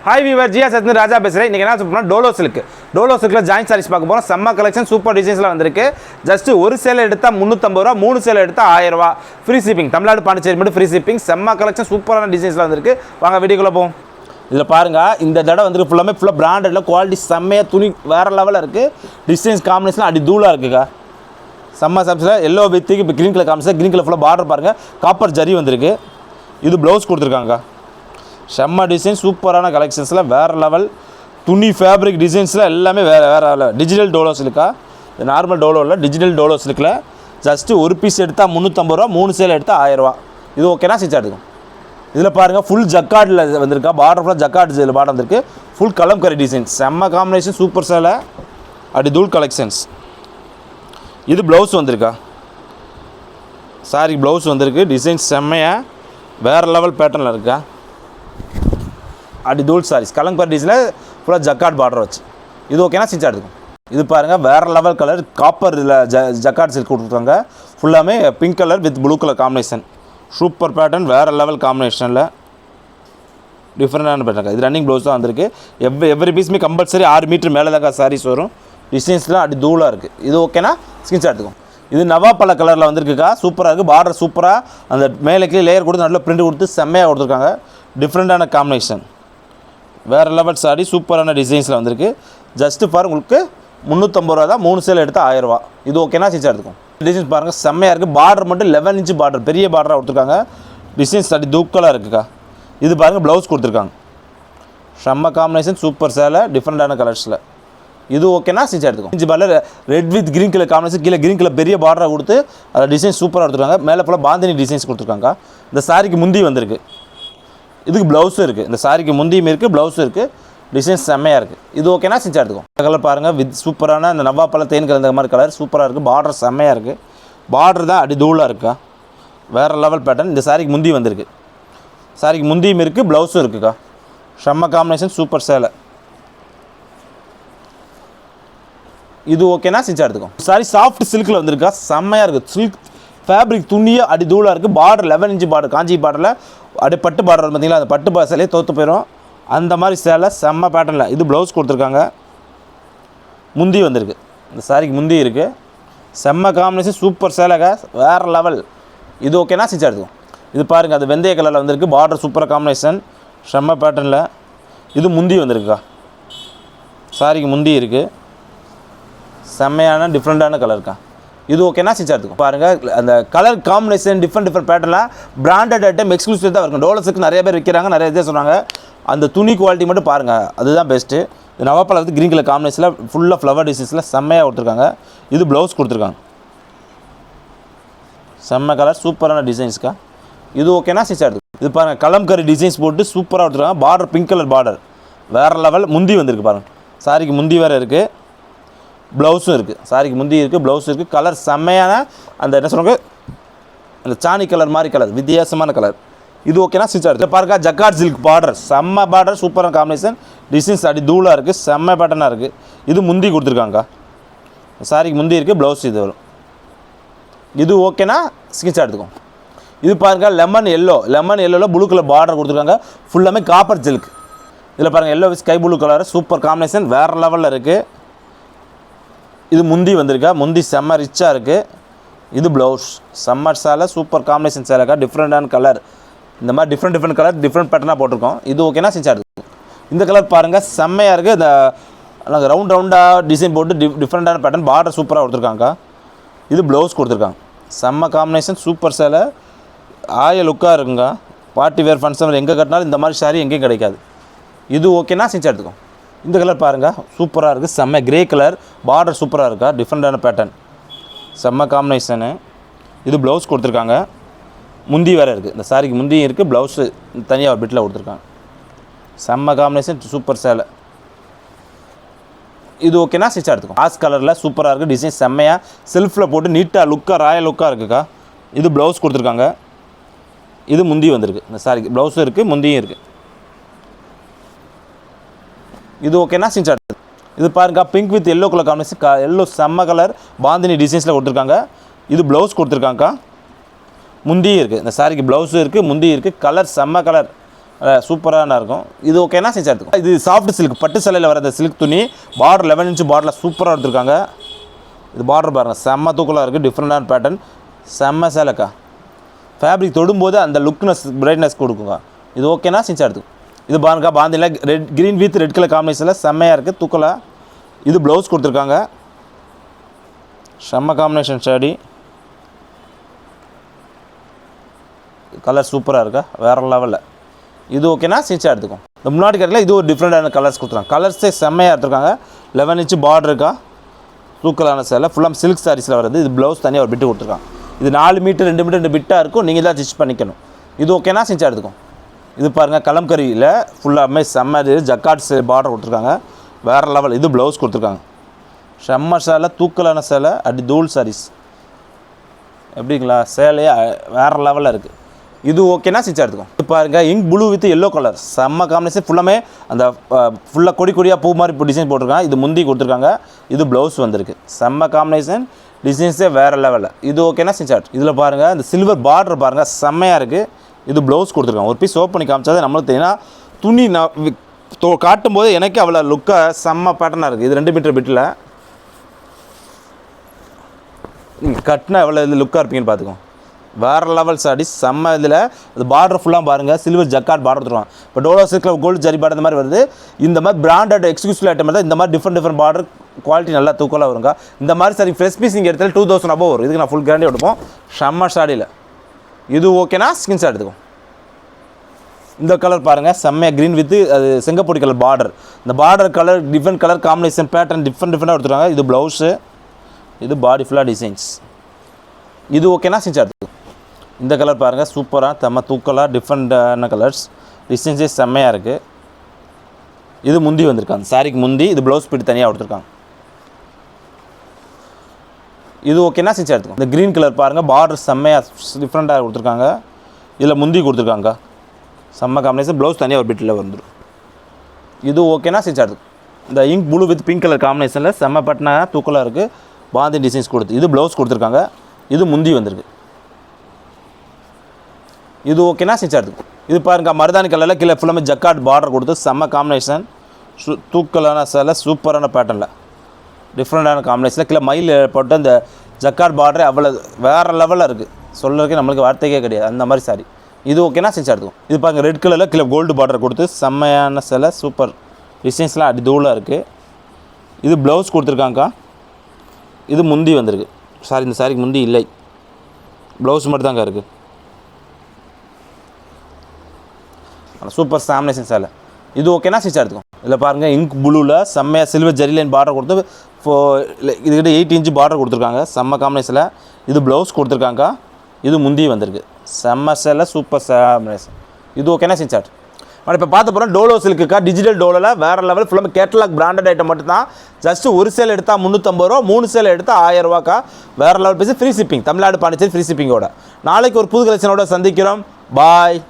Hi viewer, GS Sathan Raja பேசுறேன். இன்னைக்கு என்ன சொல்றோம்னா டோலோ சில்க்ல ஜாயின்ட் சாரீஸ் பார்க்க போறோம். செம்ம கலெக்ஷன் சூப்பர் டிசைன்ஸ்ல வந்திருக்கு. ஜஸ்ட் ஒரு சேல் எடுத்தா 350 ரூபாய், மூணு சேல் எடுத்தா 1000 ரூபாய். Free shipping. தமிழ்நாடு பாண்டிச்சேரி மட்டும் ஃப்ரீ ஷிப்பிங். செம்ம கலெக்ஷன் சூப்பரான டிசைன்ஸ்ல வந்திருக்கு. வாங்க வீடியோக்குள்ள போவோம். இதில் பாருங்க இந்த தடவை வந்து ஃபுல்லாக பிராண்டட்ல குவாலிட்டி செம்மையாக துணி வேற லெவலில் இருக்குது. டிசைன்ஸ் காம்பினேஷன் அடி தூளாக இருக்குக்கா. செம்ம சப்ஸில் எல்லோ வித்துக்கு இப்போ க்ரீன் கலர் காமிச்சு க்ரீன் கலர் ஃபுல்லாக பார்டர் பாருங்கள். காப்பர் ஜரி வந்திருக்கு. இது ப்ளவுஸ் கொடுத்துருக்காங்க. செம்ம டிசைன் சூப்பரான கலெக்ஷன்ஸில் வேறு லெவல் துணி ஃபேப்ரிக் டிசைன்ஸில் எல்லாமே வேறு லெவல். டிஜிட்டல் டோலோ சில்கா, இது நார்மல் டோலோ இல்லை, டிஜிட்டல் டோலோ சில்கில் ஜஸ்ட்டு ஒரு பீஸ் எடுத்தால் 350 ரூபா, மூணு சேல் எடுத்தால் 1000 ரூபா. இது ஓகேனா ஸ்டிச் எடுக்கும். இதில் பாருங்கள் ஃபுல் ஜக்கார்டில் வந்திருக்கா. பார்டர் ஃபுல்லாக ஜக்கார்டு இதில் பார்டர் வந்திருக்கு. ஃபுல் கலம்கரி டிசைன் செம்ம காம்பினேஷன் சூப்பர் சேலை அப்படி தூள் கலெக்ஷன்ஸ். இது ப்ளவுஸ் வந்திருக்கா. சாரி ப்ளவுஸ் வந்திருக்கு. டிசைன் செம்மையாக வேறு லெவல் பேட்டர்னில் இருக்கா. அடி தூள் சாரீஸ் கலங்கர் டிசைனில் ஃபுல்லாக ஜக்கார்ட் பார்டர் வச்சு. இது ஓகேனா ஸ்டிச் எடுக்கும். இது பாருங்கள் வேறு லெவல் கலர் காப்பர் இதில் ஜக்கார்ட் சில்க் கொடுத்துருக்காங்க. ஃபுல்லாமே pink colour with blue colour combination. Super pattern வேறு லெவல் காம்பினேஷனில் டிஃப்ரெண்டான பேட்டர்ன். இது ரன்னிங் ப்ளவுஸ் தான் வந்திருக்கு. எவ்ரி பீஸுமே கம்பல்சரி 6 மீட்டர் மேலே தான் சாரீஸ் வரும். டிசைன்ஸ்லாம் அடி தூளாக இருக்குது. இது ஓகேனா ஸ்கிரீன்ஷாட் எடுத்துக்கும். இது நவாப்பழ கலரில் வந்திருக்குக்கா. சூப்பராக இருக்குது. பார்டர் சூப்பராக அந்த மேலேக்கு லேயர் கொடுத்து நல்ல பிரிண்ட் கொடுத்து செம்மையாக கொடுத்துருக்காங்க. டிஃப்ரெண்டான காம்பினேஷன் வேறு லெவல் சாரி சூப்பரான டிசைன்ஸில் வந்திருக்கு. ஜஸ்ட்டு பாருங்கள் உங்களுக்கு 350 ரூபா தான், மூணு சேல் எடுத்தால் 1000 ரூபா. இது ஓகேனா ஸ்டிச் எடுத்துக்கும். டிசைன்ஸ் பாருங்கள் செம்மையாக இருக்குது. பார்டர் மட்டும் 11 இன்ச்சு பார்டர் பெரிய பார்டராக கொடுத்துருக்காங்க. டிசைன்ஸ் அடி தூக்கலாக இருக்குக்கா. இது பாருங்கள் ப்ளவுஸ் கொடுத்துருக்காங்க. செம்ம காம்பினேஷன் சூப்பர் சேலை டிஃப்ரெண்டான கலர்ஸில். இது ஓகேனா ஸ்டிச் எடுத்துக்கும். Inch border red with green colour combination. கீழே க்ரீன் கலர் பெரிய பார்டராக கொடுத்து அதில் டிசைன்ஸ் சூப்பராக எடுத்துருக்காங்க. மேலே ஃபுல்லாக பாந்தினி டிசைன்ஸ் கொடுத்துருக்காங்க. இந்த சாரிக்கு முந்தி வந்திருக்கு. இதுக்கு ப்ளவுஸும் இருக்குது. இந்த சாரிக்கு முந்தியும் இருக்குது, ப்ளவுஸும் இருக்குது. டிசைன்ஸ் செம்மையாக இருக்குது. இது ஓகேனா ஸ்டிச் எடுத்துக்கும். கலர் பாருங்கள் வித் சூப்பரான இந்த நவாப்பழ தேன் கலந்த மாதிரி கலர் சூப்பராக இருக்குது. பார்டர் செம்மையாக இருக்குது. பார்டர் தான் அடி தூளாக இருக்கா. வேறு லெவல் பேட்டர்ன். இந்த சாரிக்கு முந்தி வந்திருக்கு. சாரிக்கு முந்தியும் இருக்குது, ப்ளவுஸும் இருக்குக்கா. செம்ம காம்பினேஷன் சூப்பர் சேலை. இது ஓகேனா ஸ்டிச் எடுத்துக்கும். சாரி சாஃப்ட் சில்கில் வந்திருக்கா. செம்மையாக இருக்குது. சில்க் ஃபேப்ரிக் துணியே அடி தூளாக இருக்குது. பார்டர் 11 இன்ச்சு பார்டர் காஞ்சி பார்டரில் அப்படியே பட்டு பார்டர் பார்த்தீங்களா, அந்த பட்டு சேலையே தோற்று போயிடும். அந்த மாதிரி சேலை செம்ம பேட்டர்னில். இது ப்ளவுஸ் கொடுத்துருக்காங்க. முந்தி வந்திருக்கு. இந்த சாரிக்கு முந்தி இருக்குது. செம்ம காம்பினேஷன் சூப்பர் சேலைங்க வேறு லெவல். இது ஓகேனா ஸ்டிச் எடுத்துக்கும். இது பாருங்கள் அது வெந்தய கலரில் வந்திருக்கு. பார்டர் சூப்பர் காம்பினேஷன் செம்ம பேட்டர்னில். இது முந்தி வந்திருக்குக்கா. சாரிக்கு முந்தி இருக்குது. செம்மையான டிஃப்ரெண்ட்டான கலருக்கா. இது ஓகேனா ஸ்டிச் எடுத்துக்கும். பாருங்கள் அந்த கலர் காம்பினேஷன் டிஃப்ரெண்ட் பேட்டர்னில் பிராண்டட் ஐட்டம் எக்ஸ்க்ளூசிவ் தான் இருக்கும். டோலோஸுக்கு நிறைய பேர் விற்கிறாங்க, நிறைய இதே சொன்னாங்க. அந்த துணி குவாலிட்டி மட்டும் பாருங்கள், அதுதான் பெஸ்ட்டு. இது நவாப்பழ வந்து க்ரீன் கலர் காம்பினேஷனில் ஃபுல்லாக ஃப்ளவர் டிசைன்ஸில் செம்மையாக கொடுத்துருக்காங்க. இது ப்ளவுஸ் கொடுத்துருக்காங்க. செம்ம கலர் சூப்பரான டிசைன்ஸ்க்கா. இது ஓகேனா ஸ்டிச் எடுத்துக்கும். இது பாருங்கள் கலம்கரி டிசைன்ஸ் போட்டு சூப்பராக கொடுத்துருக்காங்க. பார்டர் பிங்க் கலர் பார்டர் வேறு லெவல். முந்தி வந்திருக்கு பாருங்கள். சாரிக்கு முந்தி வேறு இருக்குது, ப்ளவுஸும் இருக்குது. சாரிக்கு முந்தி இருக்குது, ப்ளவுஸ் இருக்குது. கலர் செம்மையான அந்த என்ன சொல்லுவாங்க அந்த சாணி கலர் மாதிரி கலர், வித்தியாசமான கலர். இது ஓகேனா ஸ்டிச் எடுத்து பாருங்க. ஜக்கார்ட் சில்க் பார்டர் செம்ம பார்டர் சூப்பரான காம்பினேஷன். டிசைன்ஸ் அடி தூளாக இருக்குது. செம்ம பேட்டர்னாக இருக்குது. இது முந்தி கொடுத்துருக்காங்க. சாரிக்கு முந்தி இருக்குது, ப்ளவுஸ் இது வரும். இது ஓகேனா ஸ்டிச் எடுத்துக்கும். இது பாருங்கள் லெமன் எல்லோவில் ப்ளூ கலர் பார்டர் கொடுத்துருக்காங்க. ஃபுல்லாமே காப்பர் சில்க். இதில் பாருங்கள் yellow with sky blue colour super combination வேறு லெவலில் இருக்குது. இது முந்தி வந்திருக்கா. முந்தி செம்ம ரிச்சாக இருக்குது. இது ப்ளவுஸ் செம்மர் சேலை சூப்பர் காம்பினேஷன் சேலைக்கா. டிஃப்ரெண்டான கலர். இந்த மாதிரி டிஃப்ரெண்ட் கலர் டிஃப்ரெண்ட் பேட்டர்னாக போட்டிருக்கோம். இது ஓகேனா ஸ்டிச் எடுத்துக்கும். இந்த கலர் பாருங்கள் செம்மையாக இருக்குது. இந்த நாங்கள் ரவுண்டாக டிசைன் போட்டு டிஃப்ரெண்டான பேட்டர்ன் பார்டர் சூப்பராக கொடுத்துருக்காங்க. இது ப்ளவுஸ் கொடுத்துருக்காங்க. செம்ம காம்பினேஷன் சூப்பர் சேலை ஆய லுக்காக இருக்குங்க. பார்ட்டி வேர் ஃபங்க்ஷன் எங்கே கட்டினாலும் இந்த மாதிரி சாரி எங்கேயும் கிடைக்காது. இது ஓகேனா ஸ்டிச் எடுத்துக்கும். இந்த கலர் பாருங்கள் சூப்பராக இருக்குது. செம்ம கிரே கலர் பார்டர் சூப்பராக இருக்கா. டிஃப்ரெண்டான பேட்டர்ன் செம்ம காம்பினேஷனு. இது ப்ளவுஸ் கொடுத்துருக்காங்க. முந்தி வேறு இருக்குது. இந்த சாரிக்கு முந்தியும் இருக்குது, ப்ளவுஸு தனியாக ஒரு பிட்டில் கொடுத்துருக்காங்க. செம்ம காம்பினேஷன் சூப்பர் சேலை. இது ஓகேனா ஸ்டிச் எடுத்துக்கும். ஆஸ் கலரில் சூப்பராக இருக்குது. டிசைன் செம்மையாக செல்ஃபில் போட்டு நீட்டாக லுக்காக ராயல் லுக்காக இருக்குக்கா. இது ப்ளவுஸ் கொடுத்துருக்காங்க. இது முந்தி வந்திருக்கு. இந்த சாரிக்கு ப்ளவுஸும் இருக்குது, முந்தியும் இருக்குது. இது ஓகேனா ஸ்டிச் எடுத்து. இது பாருங்க pink with yellow colour combination. Yellow செம்ம கலர் பாந்தினி டிசைன்ஸில் கொடுத்துருக்காங்க. இது ப்ளவுஸ் கொடுத்துருக்காங்கக்கா. முந்தியும் இருக்குது. இந்த சாரிக்கு ப்ளவுஸும் இருக்குது, முந்தியும் இருக்குது. கலர் செம்ம கலர் சூப்பராக இருக்கும். இது ஓகேனா செஞ்சு எடுத்துக்கும். இது சாஃப்ட் சில்க், பட்டு சேலையில் வர அந்த சில்க் துணி, பார்டர் 11 இன்ச் பார்டரில் சூப்பராக எடுத்துருக்காங்க. இது பார்டர் பாருங்கள், செம்ம தூக்கலாக இருக்குது, டிஃப்ரெண்டான பேட்டர்ன், செம்ம சேலைக்கா. ஃபேப்ரிக் தொடும்போது அந்த லுக்னஸ் பிரைட்னஸ் கொடுக்குங்க. இது ஓகேனா செஞ்சு எடுத்துக்கும். இது பாருங்க, பாந்தியில் red green with red colour காம்பினேஷனில் செம்மையாக இருக்குது, தூக்கலாக. இது ப்ளவுஸ் கொடுத்துருக்காங்க, செம்ம காம்பினேஷன் ஷேடி, கலர் சூப்பராக இருக்கா, வேறு லெவலில். இது ஓகேனா சின்ச்சா எடுத்துக்கும். இந்த முன்னாடி கடையில் இது ஒரு டிஃப்ரெண்டான கலர்ஸ் கொடுத்துருக்காங்க, கலர்ஸே செம்மையாக எடுத்துருக்காங்க. 11 இன்ச் பார்டர் இருக்கா, தூக்கலான சேலை, ஃபுல்லாக சில்க் சாரீஸில் வருது. இது ப்ளவுஸ் தனியாக ஒரு பிட்டு கொடுத்துருக்காங்க. இது 4 மீட்டர் 2 மீட்டர் 2 பிட்டாக இருக்கும், நீங்கள் தான் ஸ்டிச் பண்ணிக்கணும். இது ஓகேனா சின்ச்சா எடுத்துக்கும். இது பாருங்கள், கலம்கரியில் ஃபுல்லாமே செம்ம ஜக்காட் பார்டர் கொடுத்துருக்காங்க, வேறு லெவல். இது ப்ளவுஸ் கொடுத்துருக்காங்க, செம்ம சேலை, தூக்கலான சேலை, அடி தூள் சாரீஸ் எப்படிங்களா, சேலையே வேறு லெவலில் இருக்குது. இது ஓகேனா ஸ்டிச் எடுத்துக்கும். இது பாருங்கள், ink blue with yellow colour, செம்ம காம்பினேஷன். ஃபுல்லாமே அந்த ஃபுல்லாக கொடி கொடியாக பூ மாதிரி இப்போ டிசைன் போட்டிருக்காங்க. இது முந்தி கொடுத்துருக்காங்க, இது ப்ளவுஸ் வந்திருக்கு, செம்ம காம்பினேஷன், டிசைன்ஸே வேறு லெவலில். இது ஓகேனா ஸ்டிச் எடுத்து. இதில் பாருங்கள், இந்த சில்வர் பார்டர் பாருங்கள், செம்மையாக இருக்குது. இது ப்ளவுஸ் கொடுத்துருக்காங்க. ஒரு பீஸ் ஓப்பன் பண்ணி காமிச்சாதான் நம்மளுக்கு தெரியும். துணி நான் காட்டும்போது எனக்கு அவ்வளோ லுக்காக செம்ம பேட்டர்னாக இருக்குது. இது 2 மீட்டர் பிட்டில் நீங்கள் கட்டினா எவ்வளோ இது லுக்காக இருப்பீங்கன்னு பார்த்துக்கோங்க. வேறு லெவல் சாரீஸ், செம்ம. இதில் இது பார்டர் ஃபுல்லாக பாருங்கள், சில்வர் ஜக்காட் பார்டர் கொடுத்துருவாங்க. இப்போ டோலோ சில்கில் கோல்டு ஜரி பார்டர் இந்த மாதிரி வருது. இந்த மாதிரி பிராண்டட் எக்ஸ்க்ளூசிவ் ஐட்டம் தான் இந்த மாதிரி டிஃப்ரெண்ட் பார்டர் குவாலிட்டி நல்லா தூக்கலாக வருங்க. இந்த மாதிரி சாரி ஃப்ரெஷ் பீஸ் நீங்கள் எடுத்தாலும் 2000 above வரும். இதுக்கு நான் ஃபுல் கேரண்டி எடுப்போம், செம்ம சாரியில். இது ஓகேனா ஸ்கின்ஸ் எடுத்துக்கும். இந்த கலர் பாருங்கள், செம்மையாக க்ரீன் வித் அது செங்கப்பொடி கலர் பார்டர். இந்த border colour different colour combination pattern டிஃப்ரெண்ட்டாக எடுத்துருக்காங்க. இது ப்ளவுஸு, இது பாடி ஃபுல்லாக டிசைன்ஸ். இது ஓகேனா ஸ்டிச் எடுத்துக்கும். இந்த கலர் பாருங்கள், சூப்பராக செம்ம தூக்கலாக டிஃப்ரெண்ட்டான கலர்ஸ், டிசைன்ஸே செம்மையாக இருக்குது. இது முந்தி வந்திருக்காங்க, சாரிக்கு முந்தி. இது ப்ளவுஸ் பிட்டு தனியாக கொடுத்துருக்காங்க. இது ஓகேனா ஸ்டிச் எடுத்துக்கும். இந்த க்ரீன் கலர் பாருங்கள், பார்டர் செம்மையாக டிஃப்ரெண்ட்டாக கொடுத்துருக்காங்க. இதில் முந்தி கொடுத்துருக்காங்க, செம்ம காம்பினேஷன். ப்ளவுஸ் தனியாக ஒரு பிட்டில் வந்துடும். இது ஓகேனா ஸ்டிச் எடுத்துக்கும். இந்த ink blue with pink colour காம்பினேஷனில் செம்ம பட்டினாக தூக்கலாக இருக்குது, பாந்தி டிசைன்ஸ் கொடுத்து. இது ப்ளவுஸ் கொடுத்துருக்காங்க, இது முந்தி வந்திருக்கு. இது ஓகேனா ஸ்டிச் எடுத்துக்கும். இது பாருங்கள், மருதாணி கலரில் கீழே ஃபுல்லாமே ஜக்காட் பார்டர் கொடுத்து செம்ம காம்பினேஷன், தூக்கலான சேலை, சூப்பரான பேட்டர்னில் டிஃப்ரெண்டான காம்பினேஷனில் கீழே மயில் போட்டு அந்த ஜக்காட் பார்டரே அவ்வளோ வேறு லெவலில் இருக்குது, சொல்கிறதுக்கு நம்மளுக்கு வார்த்தைக்கே கிடையாது, அந்த மாதிரி சாரி. இது ஓகேனா ஸ்டிச் எடுத்துக்கும். இது பாருங்கள், ரெட் கலரில் கீழே கோல்டு பார்டர் கொடுத்து செம்மையான சேலை, சூப்பர் டிசைன்ஸ்லாம் அடி தூளாக இருக்குது. இது ப்ளவுஸ் கொடுத்துருக்காங்கக்கா, இது முந்தி வந்திருக்கு. சாரி, இந்த சாரிக்கு முந்தி இல்லை, ப்ளவுஸ் மட்டும் தாங்க இருக்குது. சூப்பர் சாமினேஷன் சேலை. இது ஓகேனா ஸ்டிச் எடுத்துக்கும். இதில் பாருங்கள், இங்க் ப்ளூவில் செம்மையாக சில்வர் ஜெரி லைன் பார்டர் கொடுத்து இதுக்கிட்ட 8 இன்ச் பார்டர் கொடுத்துருக்காங்க, செம்ம காம்பினேஷனில். இது ப்ளவுஸ் கொடுத்துருக்காங்க, இது முந்தி வந்திருக்கு, செம்ம சேலை, சூப்பர் சாமினேஷன். இது ஓகேனா ஸ்டிச் எடுத்து. ஆனால் இப்போ பார்த்து போகிறோம் டோலோ சில்க்குக்கா, டிஜிட்டல் டோலோவில் வேறு லெவல் ஃபுல்லாக கேட்டலாக் பிராண்டட் ஐட்டம் மட்டும் தான். ஜஸ்ட்டு ஒரு சேல் எடுத்தால் 350 ரூபா, 3 சேல் எடுத்தால் 1000 ரூபாக்கா. வேறு லெவல் பேசி free shipping, Tamil Nadu Pondicherry free ஷிப்பிங்கோட. நாளைக்கு ஒரு புது கலெக்ஷனோட சந்திக்கிறோம். பாய்.